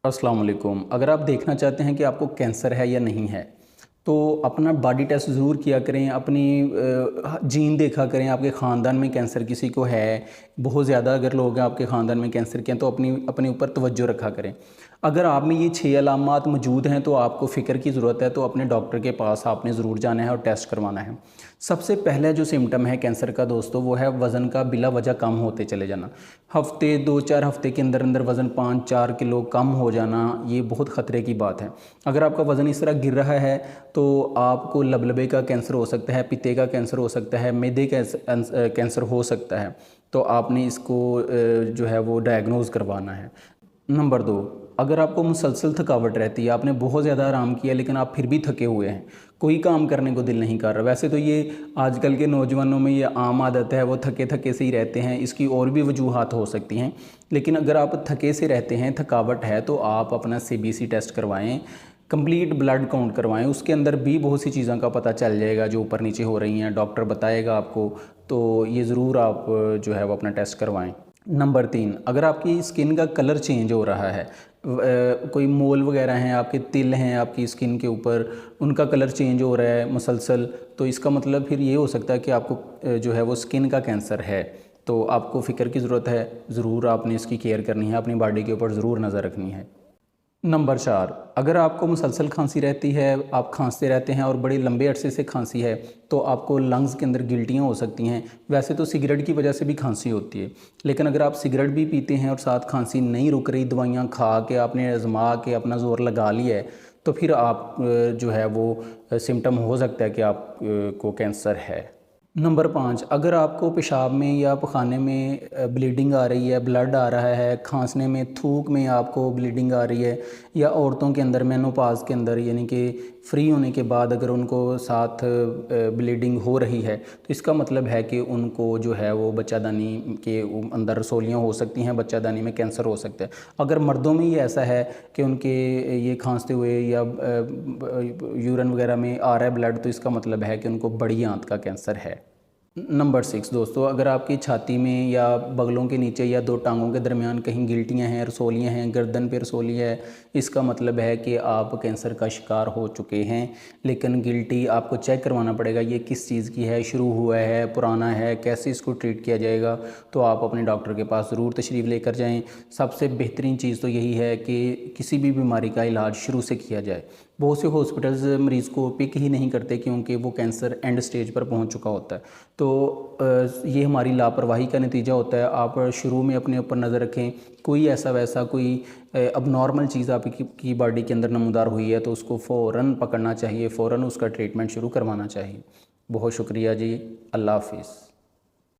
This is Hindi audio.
अस्सलाम वालेकुम। अगर आप देखना चाहते हैं कि आपको कैंसर है या नहीं है, तो अपना बॉडी टेस्ट ज़रूर किया करें। अपनी जीन देखा करें, आपके ख़ानदान में कैंसर किसी को है, बहुत ज़्यादा अगर लोग हैं आपके ख़ानदान में कैंसर के हैं, तो अपने ऊपर तवज्जो रखा करें। अगर आप में ये 6 अलामात मौजूद हैं तो आपको फ़िक्र की ज़रूरत है, तो अपने डॉक्टर के पास आपने ज़रूर जाना है और टेस्ट करवाना है। सबसे पहला जो सिम्टम है कैंसर का दोस्तों, वो है वज़न का बिला वजह कम होते चले जाना। हफ्ते 2-4 हफ्ते के अंदर अंदर वज़न 5-4 किलो कम हो जाना, ये बहुत ख़तरे की बात है। अगर आपका वज़न इस तरह गिर रहा है तो आपको लबलबे का कैंसर हो सकता है, पित्ते का कैंसर हो सकता है, मैदे का कैंसर हो सकता है। तो आपने इसको जो है वो डायग्नोज़ करवाना है। नंबर 2, अगर आपको मुसलसल थकावट रहती है, आपने बहुत ज़्यादा आराम किया लेकिन आप फिर भी थके हुए हैं, कोई काम करने को दिल नहीं कर रहा। वैसे तो ये आजकल के नौजवानों में ये आम आदत है, वो थके थके से ही रहते हैं। इसकी और भी वजूहात हो सकती हैं, लेकिन अगर आप थके से रहते हैं, थकावट है, तो आप अपना सीबीसी टेस्ट करवाएं, कंप्लीट ब्लड काउंट करवाएं। उसके अंदर भी बहुत सी चीज़ों का पता चल जाएगा जो ऊपर नीचे हो रही हैं, डॉक्टर बताएगा आपको। तो ये ज़रूर आप जो है वो अपना टेस्ट करवाएं। नंबर 3, अगर आपकी स्किन का कलर चेंज हो रहा है, कोई मोल वगैरह हैं, आपके तिल हैं आपकी स्किन के ऊपर, उनका कलर चेंज हो रहा है मुसलसल, तो इसका मतलब फिर ये हो सकता है कि आपको जो है वो स्किन का कैंसर है। तो आपको फ़िक्र की ज़रूरत है, ज़रूर आपने इसकी केयर करनी है, अपनी बॉडी के ऊपर ज़रूर नज़र रखनी है। नंबर 4, अगर आपको मुसलसल खांसी रहती है, आप खांसते रहते हैं और बड़े लंबे अरसे से खांसी है, तो आपको लंग्स के अंदर गिल्टियाँ हो सकती हैं। वैसे तो सिगरेट की वजह से भी खांसी होती है, लेकिन अगर आप सिगरेट भी पीते हैं और साथ खांसी नहीं रुक रही, दवाइयाँ खा के आपने आजमा के अपना ज़ोर लगा लिया है, तो फिर आप जो है वो सिम्टम हो सकता है कि आप को कैंसर है। नंबर 5, अगर आपको पेशाब में या पखाने में ब्लीडिंग आ रही है, ब्लड आ रहा है, खांसने में, थूक में आपको ब्लीडिंग आ रही है, या औरतों के अंदर मेनोपॉज़ के अंदर यानी कि फ्री होने के बाद अगर उनको साथ ब्लीडिंग हो रही है, तो इसका मतलब है कि उनको जो है वो बच्चादानी के अंदर रसौलियाँ हो सकती हैं, बच्चादानी में कैंसर हो सकता है। अगर मर्दों में ये ऐसा है कि उनके ये खांसते हुए या यूरिन वगैरह में आ रहा है ब्लड, तो इसका मतलब है कि उनको बड़ी आंत का कैंसर है। नंबर 6 दोस्तों, अगर आपकी छाती में या बगलों के नीचे या दो टांगों के दरमियान कहीं गिल्टियाँ हैं, रसौलियाँ हैं, गर्दन पे रसौली है, इसका मतलब है कि आप कैंसर का शिकार हो चुके हैं। लेकिन गिल्टी आपको चेक करवाना पड़ेगा, ये किस चीज़ की है, शुरू हुआ है, पुराना है, कैसे इसको ट्रीट किया जाएगा। तो आप अपने डॉक्टर के पास ज़रूर तशरीफ़ लेकर जाएँ। सबसे बेहतरीन चीज़ तो यही है कि किसी भी बीमारी का इलाज शुरू से किया जाए। बहुत से हॉस्पिटल्स मरीज़ को पिक ही नहीं करते क्योंकि वो कैंसर एंड स्टेज पर पहुंच चुका होता है। तो ये हमारी लापरवाही का नतीजा होता है। आप शुरू में अपने ऊपर नज़र रखें, कोई ऐसा वैसा कोई अब नॉर्मल चीज़ आपकी बॉडी के अंदर नमूदार हुई है तो उसको फ़ौरन पकड़ना चाहिए, फ़ौरन उसका ट्रीटमेंट शुरू करवाना चाहिए। बहुत शुक्रिया जी, अल्लाह हाफिज़।